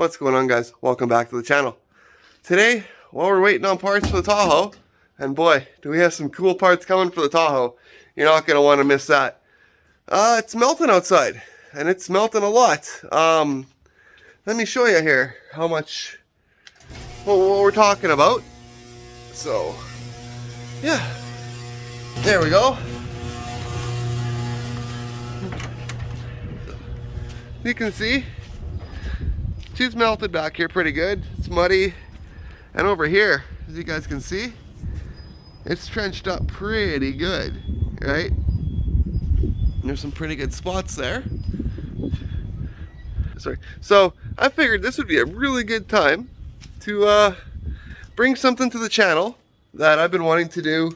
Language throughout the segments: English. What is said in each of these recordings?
What's going on, guys? Welcome back to the channel. Today, while we're waiting on parts for the Tahoe, and boy, do we have some cool parts coming for the Tahoe. You're not going to want to miss that. It's melting outside, and it's melting a lot. Let me show you here how much, what we're talking about. So, yeah, there we go. You can see she's melted back here pretty good. It's muddy, and over here, as you guys can see, it's trenched up pretty good, right? And there's some pretty good spots there. Sorry. So I figured this would be a really good time to bring something to the channel that I've been wanting to do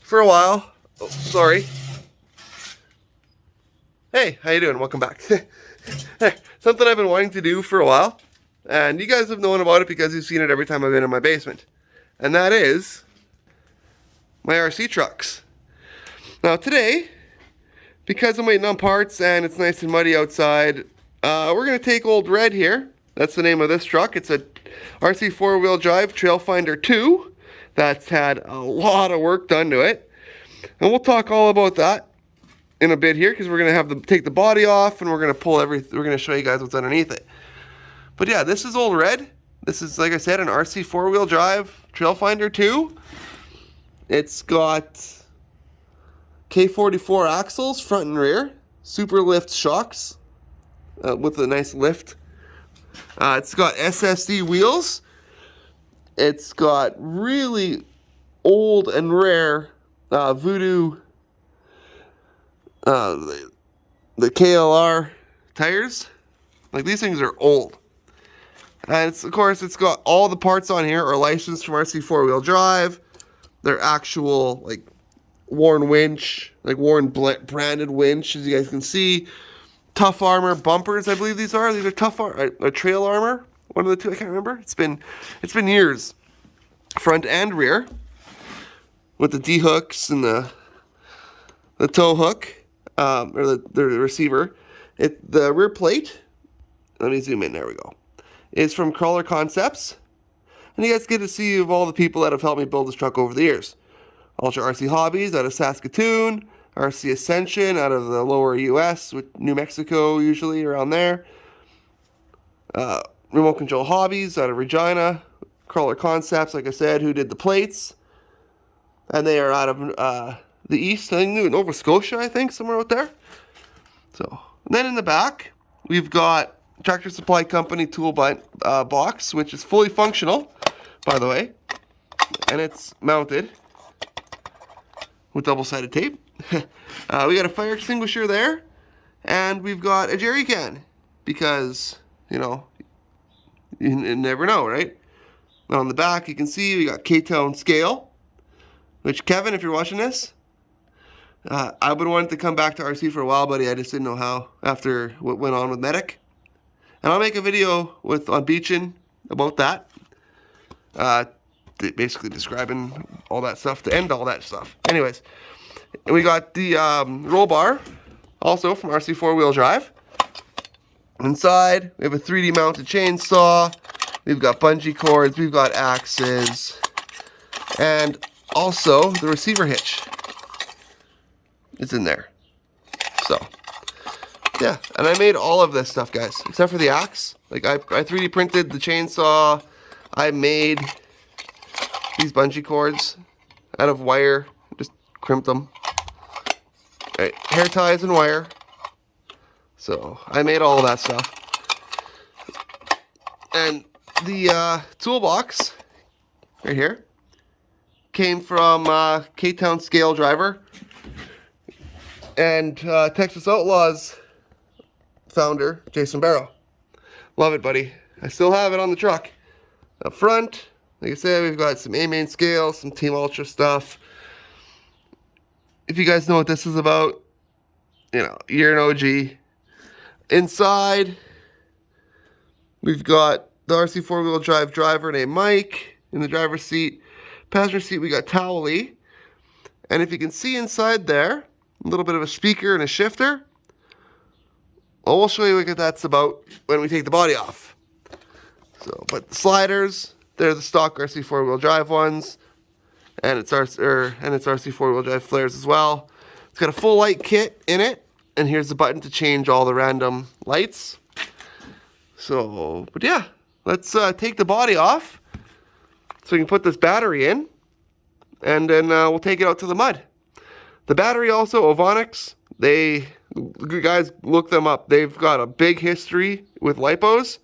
for a while. Oh, sorry. Hey, how you doing? Welcome back. Something I've been wanting to do for a while, and you guys have known about it because you've seen it every time I've been in my basement, and that is my RC trucks. Now today, because I'm waiting on parts and it's nice and muddy outside, we're going to take old Red here. That's the name of this truck. It's a RC4 drive TrailerFinder2 that's had a lot of work done to it, and we'll talk all about that in a bit here, because we're gonna have to take the body off and we're gonna pull everything. We're gonna show you guys what's underneath it. But yeah, this is old Red. This is, like I said, an RC4 drive TrailerFinder2. It's got K44 axles, front and rear, super lift shocks with a nice lift. It's got SSD wheels. It's got really old and rare Voodoo the KLR tires. Like, these things are old, and of course it's got all the parts on here are licensed from RC4 drive. They're actual, like, Warren winch, like Warren branded winch, as you guys can see. Tough Armor bumpers, I believe these are. These are Tough Trail Armor, one of the two. I can't remember. It's been years. Front and rear, with the D hooks and the tow hook. Or the receiver. The rear plate, let me zoom in, there we go, is from Crawler Concepts. And you guys get to see of all the people that have helped me build this truck over the years. Ultra RC Hobbies out of Saskatoon, RC Ascension out of the lower US, with New Mexico usually, around there. Remote Control Hobbies out of Regina, Crawler Concepts, like I said, who did the plates. And they are out of the east, I think, Nova Scotia, I think, somewhere out there. So, and then in the back, we've got Tractor Supply Company tool box, which is fully functional, by the way, and it's mounted with double-sided tape. We got a fire extinguisher there, and we've got a jerry can, because, you know, you never know, right? On the back, you can see we got K-Town scale, which, Kevin, if you're watching this, I've been wanting to come back to RC for a while, buddy. I just didn't know how after what went on with Medic. And I'll make a video on Beachin about that. Basically describing all that stuff to end all that stuff. Anyways, we got the roll bar, also from RC4 drive. Inside, we have a 3D mounted chainsaw. We've got bungee cords. We've got axes. And also the receiver hitch. It's in there. So, yeah, and I made all of this stuff, guys, except for the axe. Like, I 3D printed the chainsaw. I made these bungee cords out of wire. Just crimped them. Right, hair ties and wire. So, I made all of that stuff. And the toolbox, right here, came from K-Town Scale Driver. And Texas Outlaws founder, Jason Barrow. Love it, buddy. I still have it on the truck. Up front, like I said, we've got some A-main scales, some Team Ultra stuff. If you guys know what this is about, you know, you're an OG. Inside, we've got the RC4 drive driver named Mike in the driver's seat. Passenger seat, we got Towley. And if you can see inside there, a little bit of a speaker and a shifter. Well, we'll show you what that's about when we take the body off. So, but the sliders, they're the stock RC four-wheel drive ones, and it's RC four-wheel drive flares as well. It's got a full light kit in it, and here's the button to change all the random lights. So, but yeah, let's take the body off so we can put this battery in, and then we'll take it out to the mud. The battery also, Ovonics, you guys look them up. They've got a big history with lipos.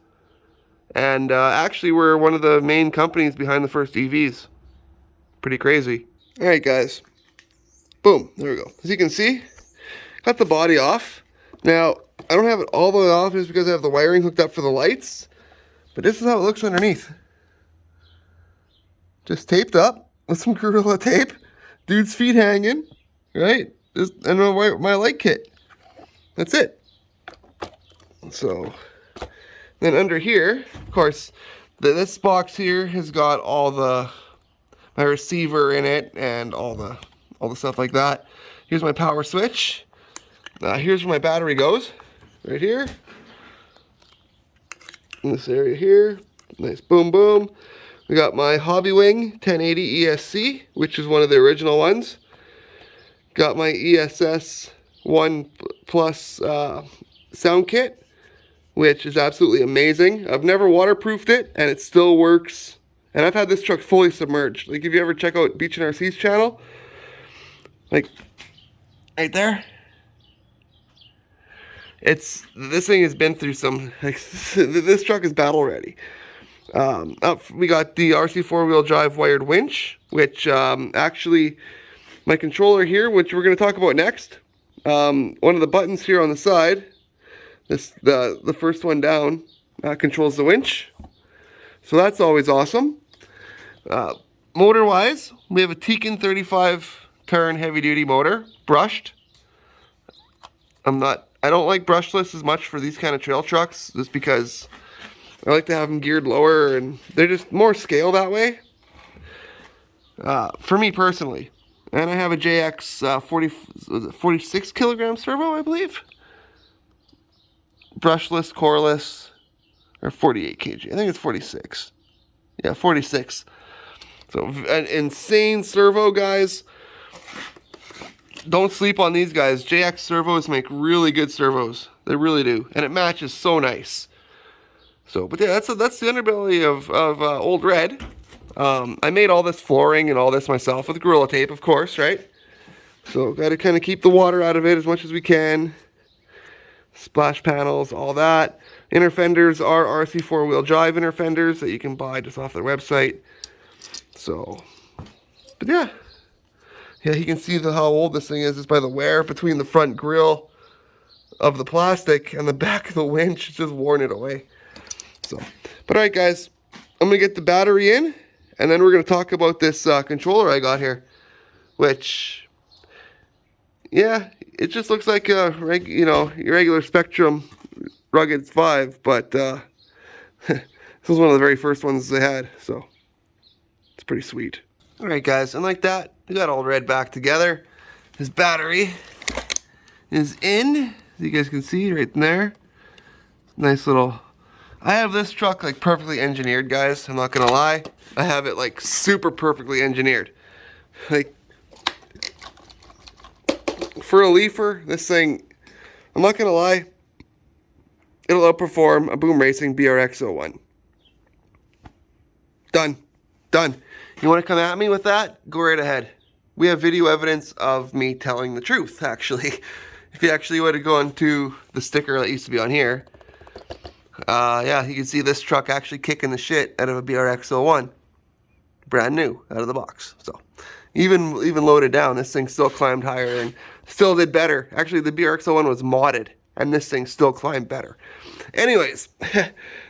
And actually, we're one of the main companies behind the first EVs. Pretty crazy. All right, guys. Boom. There we go. As you can see, got the body off. Now, I don't have it all the way off just because I have the wiring hooked up for the lights. But this is how it looks underneath. Just taped up with some Gorilla tape. Dude's feet hanging. Right? And my light kit. That's it. So... then under here, of course, this box here has got all my receiver in it and all the stuff like that. Here's my power switch. Here's where my battery goes, right here. In this area here, nice boom boom. We got my Hobbywing 1080 ESC, which is one of the original ones. Got my ESS 1 Plus sound kit, which is absolutely amazing. I've never waterproofed it, and it still works. And I've had this truck fully submerged. Like, if you ever check out Beach and RC's channel, like, right there, this thing has been through some, like, this truck is battle ready. Up, we got the RC four-wheel drive wired winch, which, actually, my controller here, which we're going to talk about next, one of the buttons here on the side, the first one down, controls the winch. So that's always awesome. Motor wise, we have a Tekin 35 turn heavy duty motor, brushed. I don't like brushless as much for these kind of trail trucks, just because I like to have them geared lower and they're just more scale that way. For me personally. And I have a JX 46 kilogram servo, I believe. Brushless, coreless, or 48 kg. I think it's 46. Yeah, 46. So, an insane servo, guys. Don't sleep on these guys. JX servos make really good servos. They really do. And it matches so nice. So, but yeah, that's the underbelly of Old Red. I made all this flooring and all this myself with Gorilla tape, of course, right? So, got to kind of keep the water out of it as much as we can. Splash panels, all that. Inner fenders are RC four-wheel drive inner fenders that you can buy just off their website. So, but yeah. Yeah, you can see how old this thing is just by the wear between the front grille of the plastic and the back of the winch. It's just worn it away. So, but alright guys, I'm going to get the battery in, and then we're going to talk about this controller I got here, which, yeah, it just looks like a your regular Spectrum Rugged 5, but this was one of the very first ones they had, so it's pretty sweet. Alright guys, and like that, we got Old Red back together. His battery is in, as you guys can see right there. Nice little... I have this truck like perfectly engineered, guys, I'm not gonna lie. I have it like super perfectly engineered. Like, for a leafer, this thing, I'm not gonna lie, it'll outperform a Boom Racing BRX-01. Done. Done. You want to come at me with that? Go right ahead. We have video evidence of me telling the truth, actually. If you actually would have gone to the sticker that used to be on here, yeah, you can see this truck actually kicking the shit out of a BRX-01. Brand new, out of the box. So, even loaded down, this thing still climbed higher and still did better. Actually, the BRX-01 was modded, and this thing still climbed better. Anyways,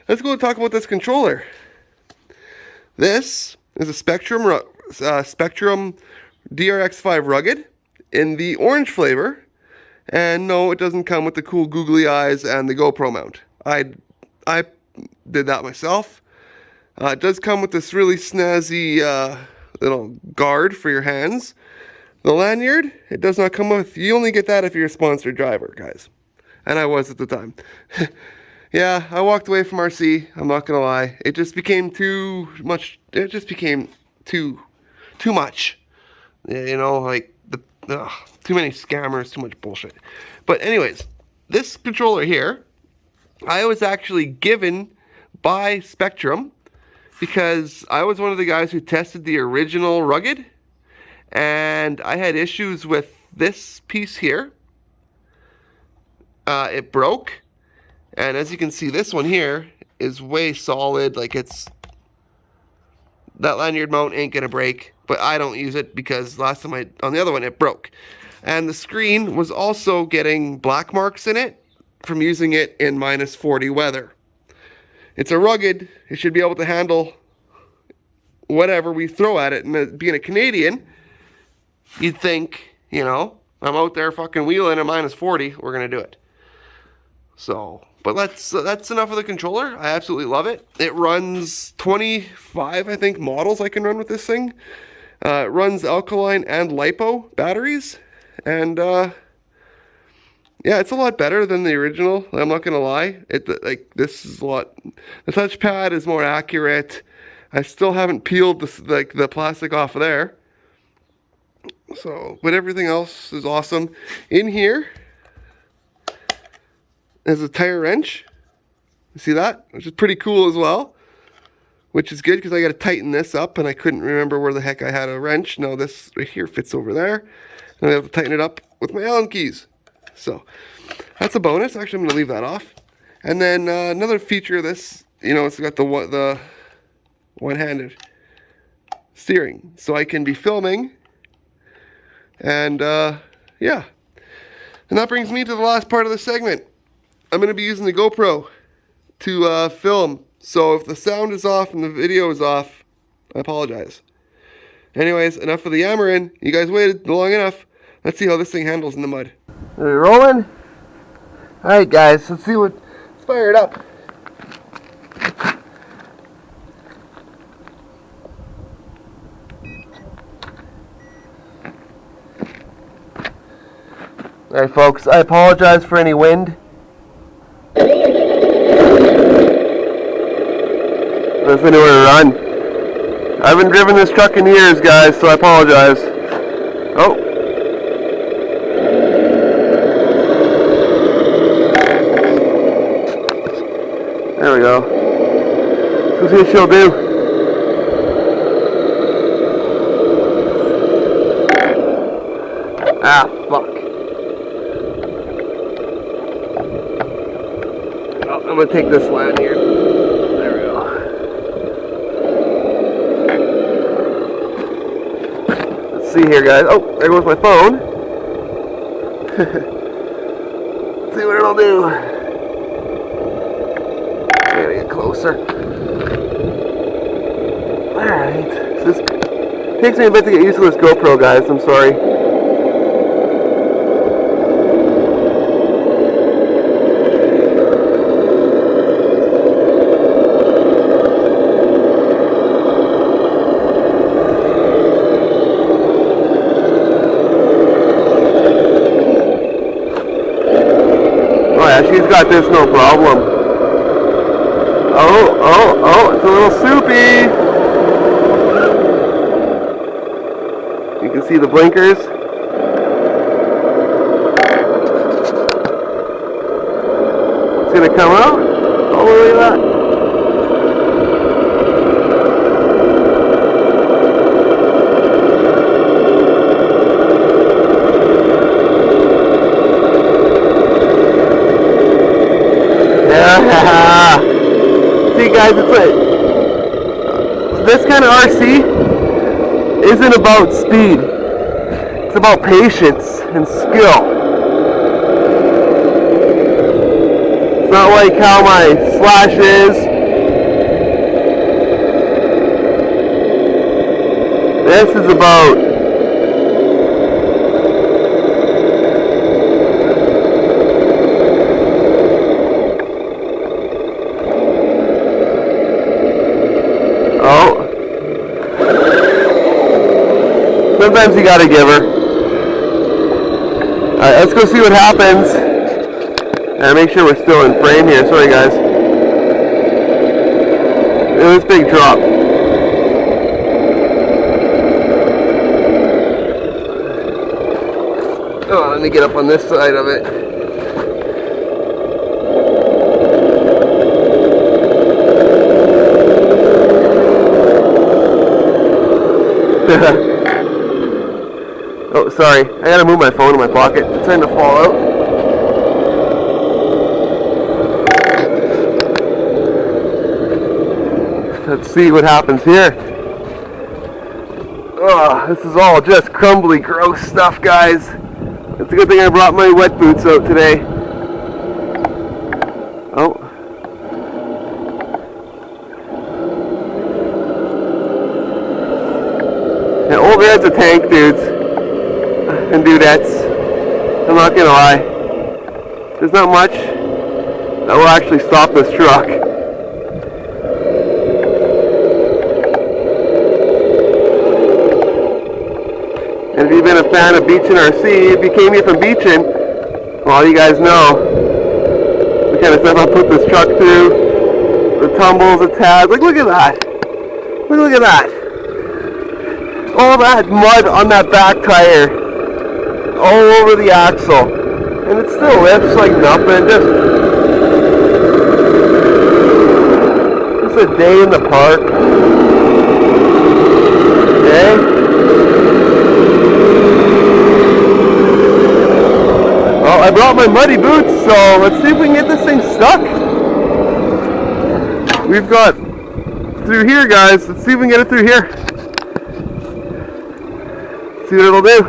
let's go talk about this controller. This is a Spectrum DRX5 Rugged in the orange flavor. And no, it doesn't come with the cool googly eyes and the GoPro mount. I did that myself. It does come with this really snazzy little guard for your hands. The lanyard, it does not come with. You only get that if you're a sponsored driver, guys. And I was at the time. Yeah, I walked away from RC. I'm not gonna lie. It just became too much. It just became too much. You know, like too many scammers, too much bullshit. But anyways, this controller here, I was actually given by Spectrum because I was one of the guys who tested the original Rugged, and I had issues with this piece here. It broke, and as you can see, this one here is way solid. Like, it's, that lanyard mount ain't gonna break, but I don't use it because last time on the other one it broke. And the screen was also getting black marks in it from using it in -40 weather. It's a Rugged. It should be able to handle whatever we throw at it. And being a Canadian, you'd think, you know, I'm out there fucking wheeling at -40, we're gonna do it. So, but that's enough of the controller. I absolutely love it. It runs 25, I think, models I can run with this thing. It runs alkaline and lipo batteries, and yeah, it's a lot better than the original. I'm not gonna lie. This is a lot. The touchpad is more accurate. I still haven't peeled the plastic off of there. So, but everything else is awesome. In here is a tire wrench. You see that? Which is pretty cool as well. Which is good because I got to tighten this up, and I couldn't remember where the heck I had a wrench. No, this right here fits over there. And I have to tighten it up with my Allen keys. So that's a bonus. Actually, I'm going to leave that off. And then another feature of this, you know, it's got the one-handed steering. So I can be filming. And yeah. And that brings me to the last part of the segment. I'm going to be using the GoPro to film. So if the sound is off and the video is off, I apologize. Anyways, enough of the yammering. You guys waited long enough. Let's see how this thing handles in the mud. Are we rolling? Alright guys, let's see what... Let's fire it up. Alright folks, I apologize for any wind. There's anywhere to run. I haven't driven this truck in years, guys, so I apologize. Oh. There we go. Let's see what she'll do. Ah, fuck. Oh, I'm gonna take this line here. There we go. Let's see here, guys. Oh, there goes my phone. Let's see what it'll do. I gotta get closer. Alright. So this takes me a bit to get used to this GoPro, guys. I'm sorry. She's got this no problem. Oh, it's a little soupy. You can see the blinkers. It's gonna come out all the way back. See guys, it's like, this kind of RC isn't about speed. It's about patience and skill. It's not like how my Slash is. This is about sometimes you gotta give her. Alright, let's go see what happens And make sure we're still in frame here. Sorry guys. It was a big drop. Oh, let me get up on this side of it. Oh, sorry. I gotta move my phone in my pocket. It's starting to fall out. Let's see what happens here. Oh, this is all just crumbly, gross stuff, guys. It's a good thing I brought my wet boots out today. Oh. Yeah, over there's a tank, dudes and dudettes. I'm not gonna lie. There's not much that will actually stop this truck. And if you've been a fan of Beachin' RC, if you came here from Beachin', well, you guys know the kind of stuff I put this truck through, the tumbles, the tabs. Like, look at that. Look at that. All that mud on that back tire, all over the axle, and it still lifts like nothing. Just a day in the park. Okay. Well, I brought my muddy boots, so let's see if we can get this thing stuck. We've got through here, guys. Let's see if we can get it through here. See what it'll do.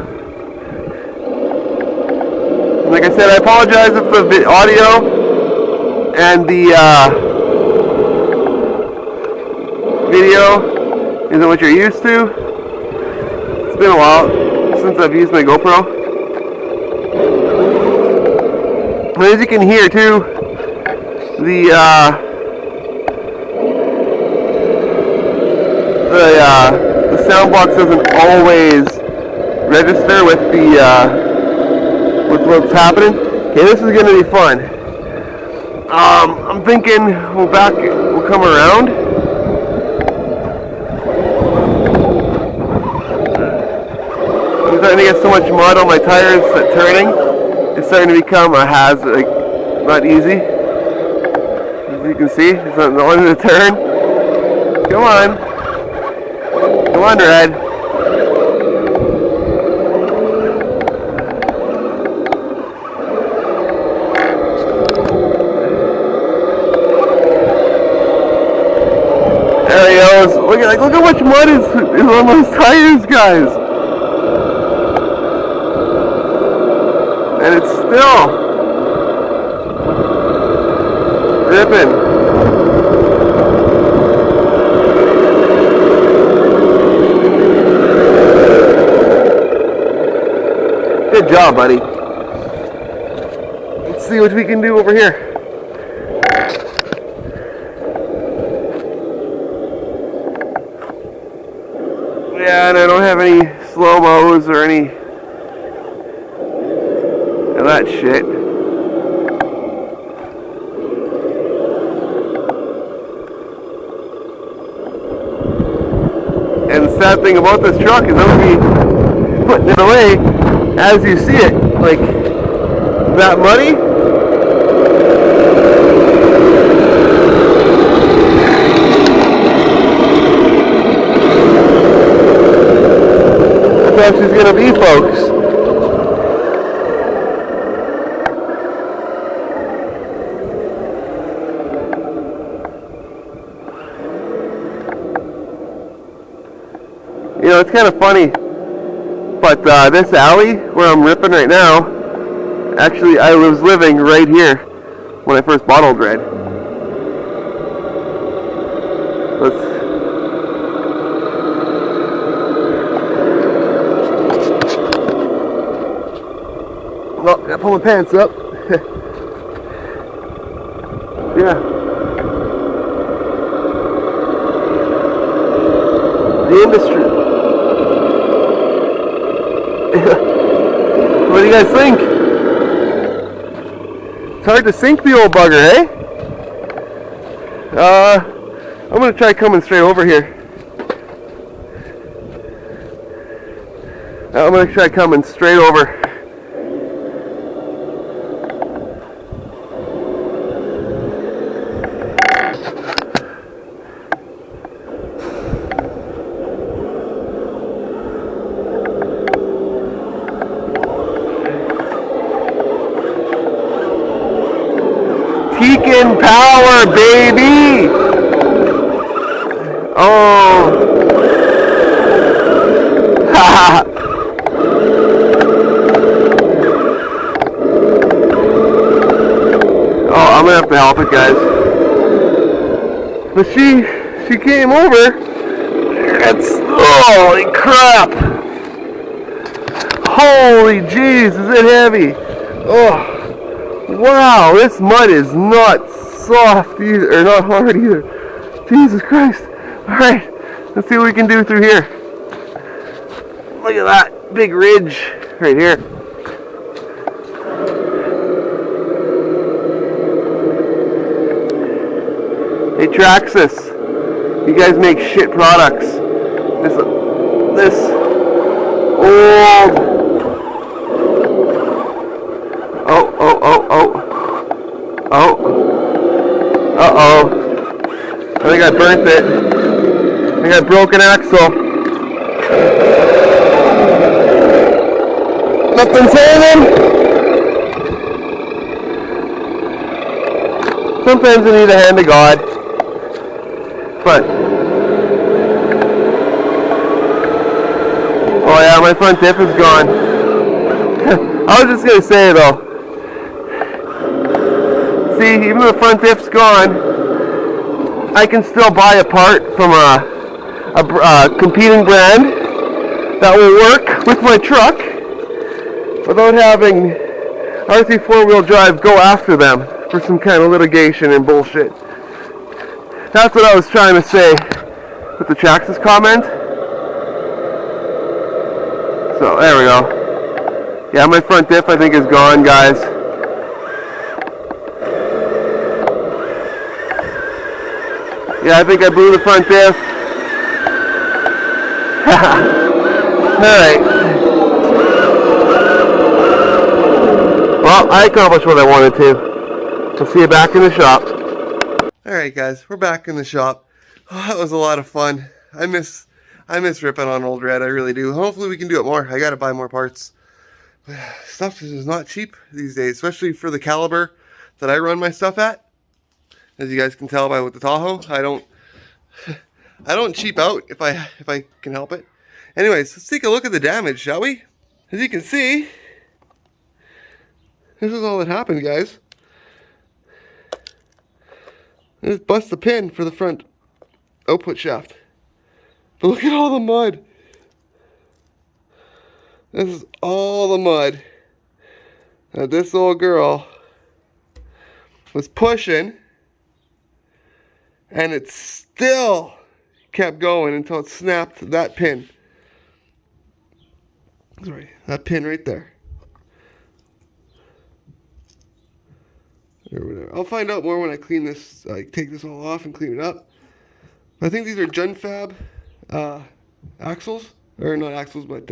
And like I said, I apologize if the audio and the video isn't what you're used to. It's been a while since I've used my GoPro. And as you can hear too, the sound box doesn't always register with the with what's happening. Okay, this is gonna be fun. I'm thinking we'll come around. I'm starting to get so much mud on my tires that turning. It's starting to become a hazard, like, not easy. As you can see, it's not wanting to turn. Come on. Come on, Red. There he goes. Look at how much mud is on those tires, guys. And it's still ripping. Good job, buddy. Let's see what we can do over here. Yeah, and I don't have any slow-mos or any of that shit. And the sad thing about this truck is I'm going to be putting it away as you see it. Like, that muddy. That's how she's going to be, folks. You know, it's kind of funny, but this alley where I'm ripping right now, actually I was living right here when I first bought Old Red. Well, I pull my pants up. Yeah. The industry. What do you guys think? hard to sink the old bugger, eh? I'm gonna try coming straight over here. I'm gonna try coming straight over. Tekin power, baby! Oh. Haha. Oh, I'm gonna have to help it, guys. But she came over. It's, holy crap! Holy jeez, is it heavy? Oh. Wow, this mud is not soft either, or not hard either. Jesus Christ. Alright, let's see what we can do through here. Look at that big ridge right here. Hey Traxxas, you guys make shit products. This old... I think I burnt it. I think I broke an axle. Nothing's hanging. Sometimes I need a hand of God. But oh yeah, my front diff is gone. I was just gonna say though. See, even though the front diff's gone, I can still buy a part from a competing brand that will work with my truck without having RC4 drive go after them for some kind of litigation and bullshit. That's what I was trying to say with the Traxxas comment. So there we go. Yeah, my front diff I think is gone, guys. Yeah, I think I blew the front diff. Alright. Well, I accomplished what I wanted to. I'll see you back in the shop. Alright guys, we're back in the shop. Oh, that was a lot of fun. I miss ripping on Old Red, I really do. Hopefully we can do it more. I gotta buy more parts. Stuff is not cheap these days, especially for the caliber that I run my stuff at. As you guys can tell by with the Tahoe, I don't cheap out if I can help it. Anyways, let's take a look at the damage, shall we? As you can see, this is all that happened, guys. I just bust the pin for the front output shaft. But look at all the mud. This is all the mud that this old girl was pushing, and it still kept going until it snapped that pin. Sorry, that pin right there. I'll find out more when I clean this, take this all off and clean it up. I think these are Junfab axles, or not axles, but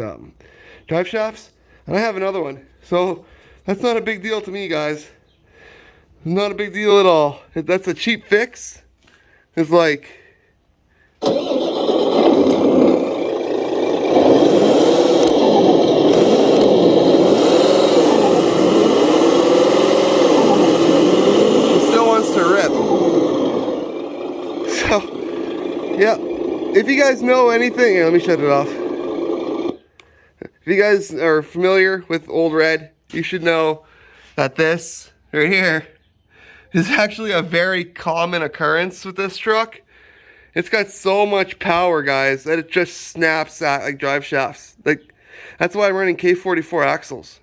drive shafts. And I have another one, so that's not a big deal to me, guys. Not a big deal at all. That's a cheap fix. It's like, yeah, if you guys know anything, here, let me shut it off. If you guys are familiar with Old Red, you should know that this right here is actually a very common occurrence with this truck. It's got so much power, guys, that it just snaps at like drive shafts. Like, that's why I'm running K44 axles.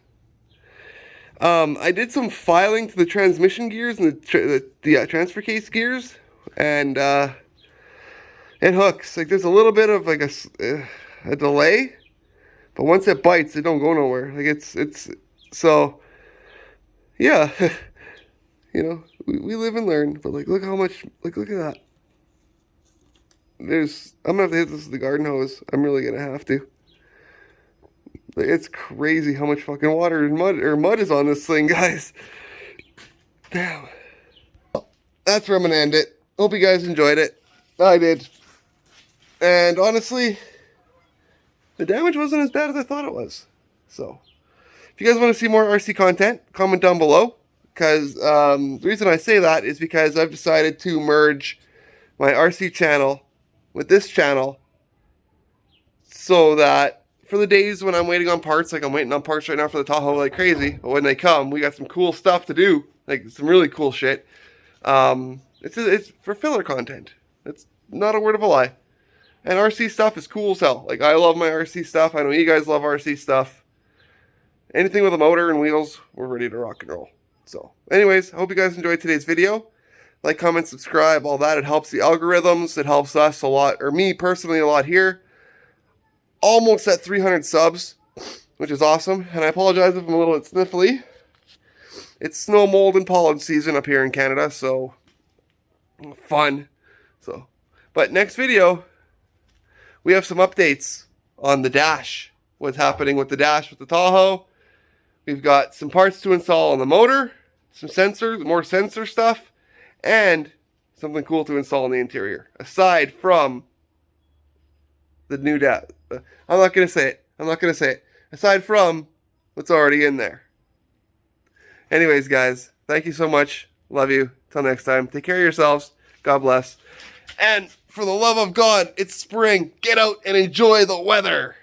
I did some filing to the transmission gears and the transfer case gears, and it hooks. Like, there's a little bit of like a delay, but once it bites, it don't go nowhere. Like, it's so yeah. You know, we live and learn. But like, look how much. Like, look at that. I'm gonna have to hit this with the garden hose. I'm really gonna have to. Like, it's crazy how much fucking water and mud is on this thing, guys. Damn. That's where I'm gonna end it. Hope you guys enjoyed it. I did. And honestly, the damage wasn't as bad as I thought it was. So, if you guys want to see more RC content, comment down below. Because the reason I say that is because I've decided to merge my RC channel with this channel, so that for the days when I'm waiting on parts, like I'm waiting on parts right now for the Tahoe like crazy, but when they come, we got some cool stuff to do, like some really cool shit. It's for filler content. It's not a word of a lie. And RC stuff is cool as hell. Like, I love my RC stuff. I know you guys love RC stuff. Anything with a motor and wheels, we're ready to rock and roll. So, anyways, I hope you guys enjoyed today's video. Like, comment, subscribe, all that. It helps the algorithms. It helps us a lot, or me personally a lot here. Almost at 300 subs, which is awesome. And I apologize if I'm a little bit sniffly. It's snow, mold, and pollen season up here in Canada, so fun. So, but next video, we have some updates on the dash. What's happening with the dash with the Tahoe. We've got some parts to install on the motor, some sensors, more sensor stuff, and something cool to install in the interior. Aside from the new dash. I'm not going to say it. I'm not going to say it. Aside from what's already in there. Anyways, guys, thank you so much. Love you. Till next time. Take care of yourselves. God bless. And for the love of God, it's spring. Get out and enjoy the weather.